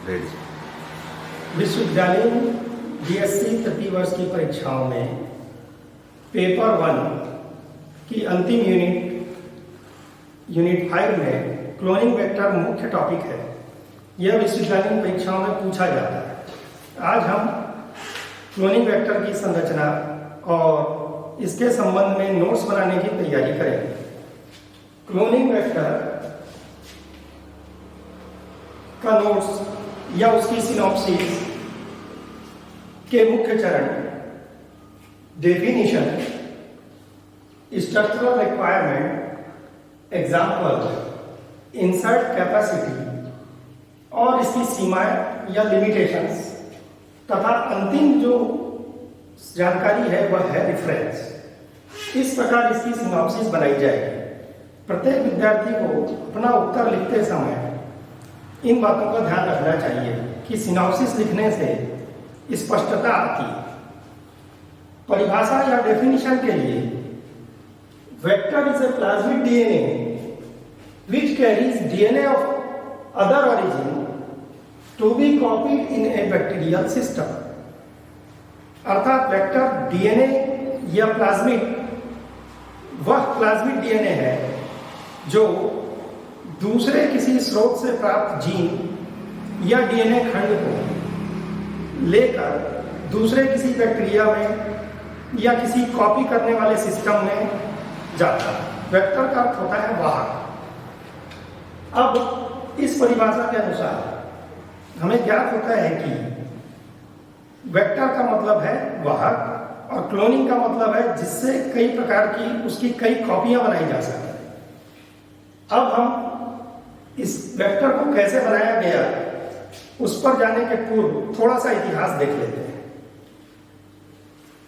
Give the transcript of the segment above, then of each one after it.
Ready. विश्वविद्यालय BSc तृतीय वर्ष की परीक्षाओं में पेपर 1 की अंतिम यूनिट 5 में क्लोनिंग वेक्टर मुख्य टॉपिक है। यह विश्वविद्यालय परीक्षाओं में पूछा जाता है। आज हम क्लोनिंग वेक्टर की संरचना और इसके संबंध में नोट्स बनाने की तैयारी करेंगे। क्लोनिंग वेक्टर का नोट्स या उसकी सिनॉप्सिस के मुख्य चरण, definition, structural requirement, example, insert capacity और इसकी सीमाएं या लिमिटेशंस तथा अंतिम जो जानकारी है वह है रेफरेंस। इस प्रकार इसकी सिनॉप्सिस बनाई जाएगी। प्रत्येक विद्यार्थी को अपना उत्तर लिखते समय इन बातों का ध्यान रखना चाहिए कि सिनॉप्सिस लिखने से स्पष्टता आती है। परिभाषा या डेफिनेशन के लिए, vector is a plasmid DNA which carries DNA of other origin to be copied in a bacterial system। अर्थात वेक्टर डीएनए या प्लाज्मिड वह प्लाज्मिड डीएनए है जो दूसरे किसी स्रोत से प्राप्त जीन या डीएनए खंड को लेकर दूसरे किसी बैक्टीरिया में या किसी कॉपी करने वाले सिस्टम में जाता है। वेक्टर का अर्थ होता है वाहक। अब इस परिभाषा के अनुसार हमें ज्ञात होता है कि वेक्टर का मतलब है वाहक और क्लोनिंग का मतलब है जिससे कई प्रकार की उसकी कई कॉपियां बनाई जा सकें। अब हम इस वेक्टर को कैसे बनाया गया उस पर जाने के पूर्व थोड़ा सा इतिहास देख लेते हैं।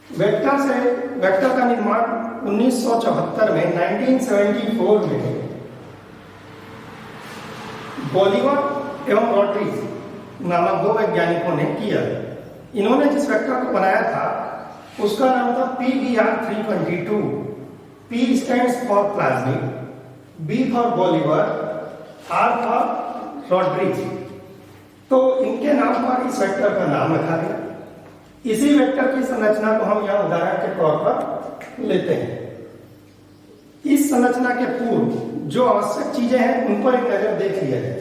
वेक्टर का निर्माण 1974 में 1974 में बोलिवर एवं रॉड्रिग्स नामक दो वैज्ञानिकों ने किया। इन्होंने जिस वेक्टर को बनाया था उसका नाम था PBR322। P stands for plasmid, B for Bolivar, R for Rodrigues. तो इनके नाम पर इस वेक्टर का नाम रखा गया। इसी वेक्टर की संरचना को हम यहाँ उदाहरण के तौर पर लेते हैं। इस संरचना के पूर्व जो आवश्यक चीजें हैं उन पर एक नजर देख लिया जाए।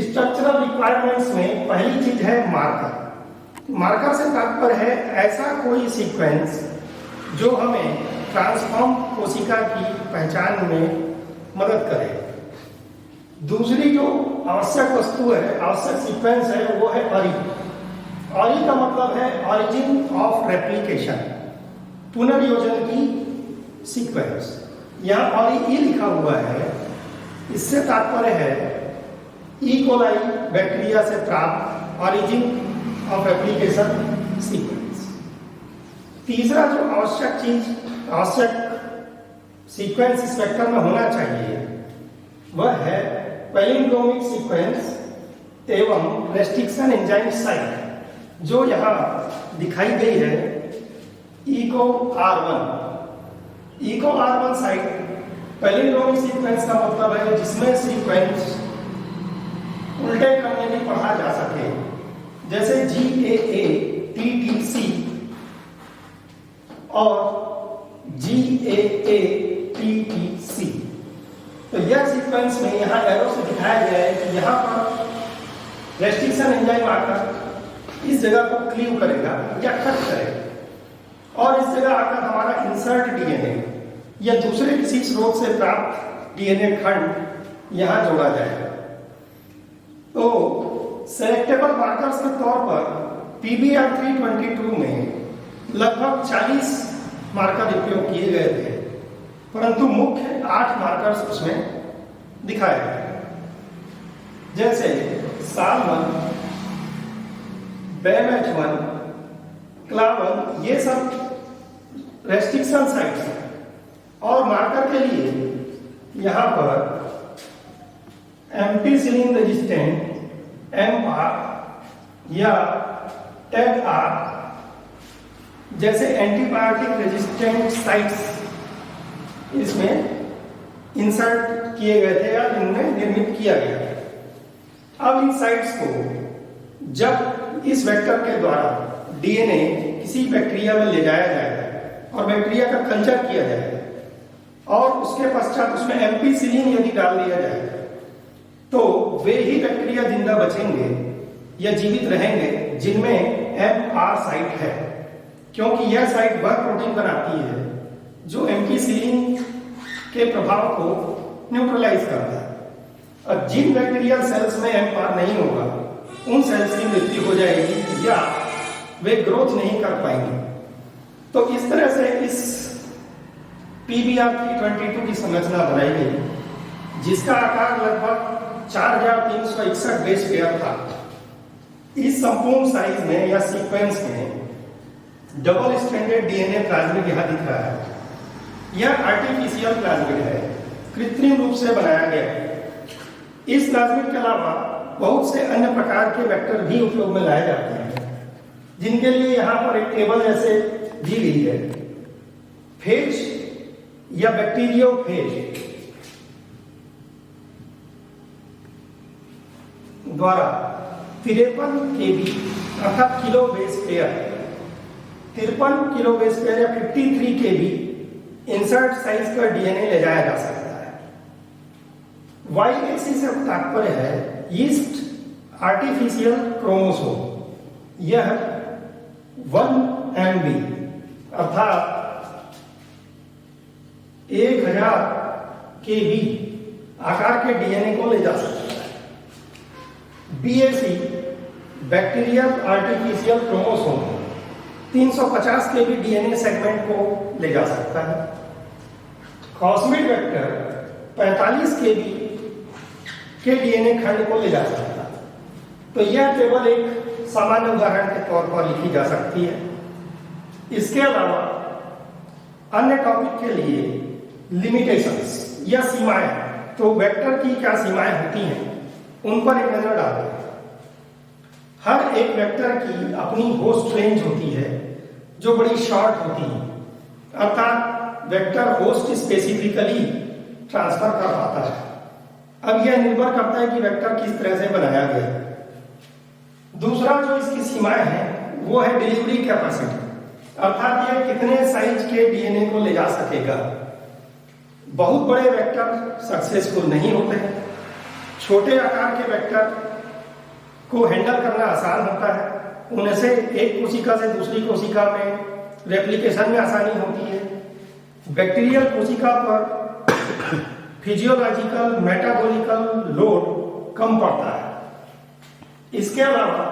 स्ट्रक्चरल रिक्वायरमेंट्स में पहली चीज है मार्कर। मार्कर से तात्पर्य है ऐसा कोई सीक्वेंस जो हमें ट्रांसफॉर्म कोशिका की पहचान में मदद करे। दूसरी जो आवश्यक वस्तु है, आवश्यक सीक्वेंस है, वो है ऑरी। ऑरी का मतलब है ऑरिजिन ऑफ रेप्लिकेशन, पुनर्योजन की सीक्वेंस। यहाँ ऑरी ई लिखा हुआ है, इससे तात्पर्य है ई कोलाई बैक्टीरिया से प्राप्त ऑरिजिन ऑफ रेप्लिकेशन सीक्वेंस। तीसरा जो आवश्यक सीक्वेंस इस वेक्टर में होना चाहिए वह है पैलिंड्रोमिक सीक्वेंस एवं रेस्ट्रिक्शन एंजाइम साइट, जो यहाँ दिखाई गई है eco R1 site. Palindromic sequence का मतलब है जिसमें सीक्वेंस उल्टे क्रम में पढ़ा जा सके, जैसे GAA TTC और GAA TTC। तो यह सीक्वेंस में यहाँ एरो से दिखाया गया है कि यहाँ पर रेस्ट्रिक्शन एंजाइम आकर इस जगह को क्लीव करेगा या कट करेगा और इस जगह आकर हमारा इंसर्ट डीएनए या दूसरे किसी स्रोत से प्राप्त डीएनए खंड यहाँ जोड़ा जाएगा। तो सेलेक्टेबल मार्कर्स के तौर पर PBR322 में लगभग 40 मार्कर उपयोग किए गए थे, परंतु मुख्य 8 मार्कर्स उसमें दिखाए गए, जैसे SAL1, BAMH1, CLA1। ये सब रेस्ट्रिक्शन साइट्स हैं। और मार्कर के लिए यहाँ पर एम्पिसिलिन रेजिस्टेंट MR या TAG-R जैसे एंटीबायोटिक रेजिस्टेंट साइट्स इसमें इंसर्ट किए गए थे या इनमें निर्मित किया गया। अब इन साइट्स को जब इस वेक्टर के द्वारा डीएनए किसी बैक्टीरिया में ले जाया जाएगा और बैक्टीरिया का कल्चर किया जाएगा और उसके पश्चात उसमें एम्पीसिलिन यदि डाल दिया जाएगा तो वे ही बैक्टीरिया जिंदा बचेंगे या जीवित रहेंगे जिनमें एमआर साइट है, क्योंकि यह साइट वह प्रोटीन बनाती है जो एम्पीसिलिन के प्रभाव को न्यूट्रलाइज करता है। और जिन बैक्टीरियल सेल्स में एमआर नहीं होगा उन सेल्स की मृत्यु हो जाएगी या वे ग्रोथ नहीं कर पाएंगे। तो इस तरह से इस PBr 322 की संरचना बनाई गई जिसका आकार लगभग 4361 बेस पेयर था। इस संपूर्ण साइज में या सीक्वेंस में डबल स्ट्रैंडेड डीएनए प्लाज्मिड यहां दिख रहा है। यह आर्टिफिशियल प्लाज्मिड है, कृत्रिम रूप से बनाया गया है। इस प्लाज्मिड के अलावा बहुत से अन्य प्रकार के वेक्टर भी उपयोग में लाए जाते हैं जिनके लिए यहां पर एक टेबल जैसे दी गई है। फेज या बैक्टीरियोफेज द्वारा 53 kb अर्थात kilo base pair 53 kilo base pair या 53 kb इंसर्ट साइज का डीएनए ले जाया जा सकता है। वाई एक्सिस से तात्पर्य है ईस्ट आर्टिफिशियल क्रोमोसोम। यह 1 MB अर्थात 1000 kb आकार के डीएनए को ले जा सकता है। BAC bacterial artificial chromosome 350 kb DNA segment को ले जा सकता है। कॉस्मिड वेक्टर 45 kb के डीएनए खंड को ले जा सकता है। तो यह केवल एक सामान्य उदाहरण के तौर पर लिखी जा सकती है। इसके अलावा अन्य टॉपिक के लिए लिमिटेशंस या सीमाएं, तो वेक्टर की क्या सीमाएं होती हैं उन पर एक नजर डालते हैं। हर एक वेक्टर की अपनी होस्ट रेंज होती है जो बड़ी शॉर्ट होती है, अर्थात वेक्टर होस्ट स्पेसिफिकली ट्रांसफर कर पाता है। अब यह निर्भर करता है कि वेक्टर किस तरह से बनाया गया है। दूसरा जो इसकी सीमाएं हैं वो है डिलीवरी कैपेसिटी, अर्थात यह कितने साइज के डीएनए को ले जा सकेगा। बहुत बड़े वेक्टर सक्सेसफुल नहीं होते हैं। छोटे आकार के वेक्टर को हैंडल करना आसान होता है। उनमें से एक कोशिका से दूसरी कोशिका में रेप्लिकेशन में आसानी होती है। बैक्टीरियल कोशिका पर फिजियोलॉजिकल मेटाबॉलिकल लोड कम पड़ता है। इसके अलावा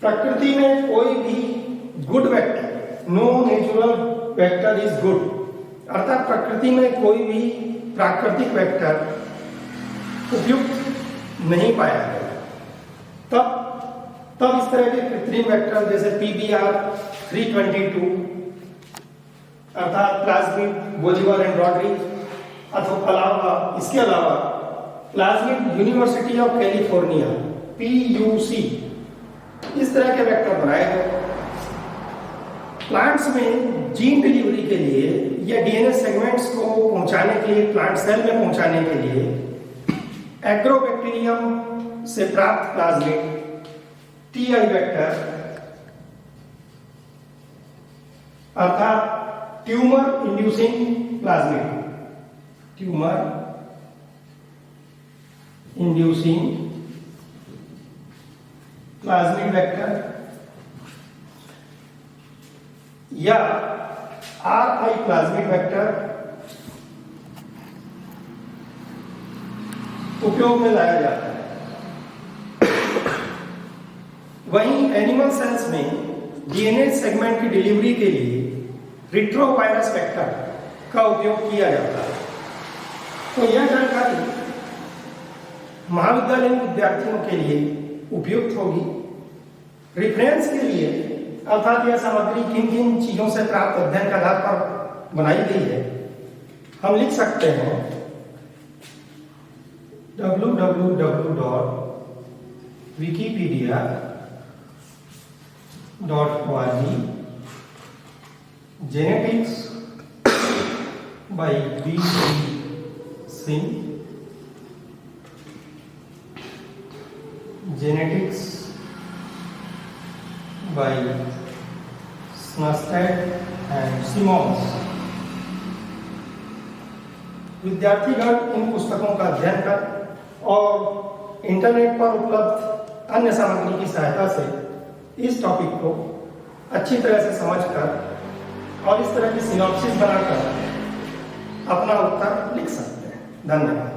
प्रकृति में कोई भी good vector, no natural vector is good, अर्थात प्रकृति में कोई भी प्राकृतिक वेक्टर उपयुक्त नहीं पाया गया। तब इस तरह के कृत्रिम वेक्टर जैसे PBr 322 अर्थात प्लाज्मिड बोजीवर एंड रॉड्रिग अथवा इसके अलावा plasmid university of California PUC इस तरह के वेक्टर बनाए गए। प्लांट्स में जीन डिलीवरी के लिए या डीएनए सेगमेंट्स को पहुंचाने के लिए, प्लांट सेल में पहुंचाने के लिए एग्रोबैक्टीरियम से प्राप्त प्लाज्मिड TI वेक्टर अर्थात tumour inducing plasmid, tumour inducing plasmid vector या RI प्लाज्मिड वेक्टर उपयोग में लाया जाता है। वहीं एनिमल सेल्स में डीएनए सेगमेंट की डिलीवरी के लिए रिट्रोवायरस वेक्टर का उपयोग किया जाता है। तो यह जानकारी महाविद्यालयीन विद्यार्थियों के लिए उपयुक्त होगी। रेफरेंस के लिए अर्थात यह सामग्री किन किन चीजों से प्राप्त अध्ययन के आधार पर बनाई गई है, हम लिख सकते हैं www.wikipedia.org genetics by B.D. Singh genetics by Snustad and Simmons. विद्यार्थीगण इन पुस्तकों का अध्ययन कर और इंटरनेट पर उपलब्ध अन्य सामग्री की सहायता से इस टॉपिक को अच्छी तरह से समझकर और इस तरह की सिनॉप्सिस बनाकर अपना उत्तर लिख सकते हैं। धन्यवाद।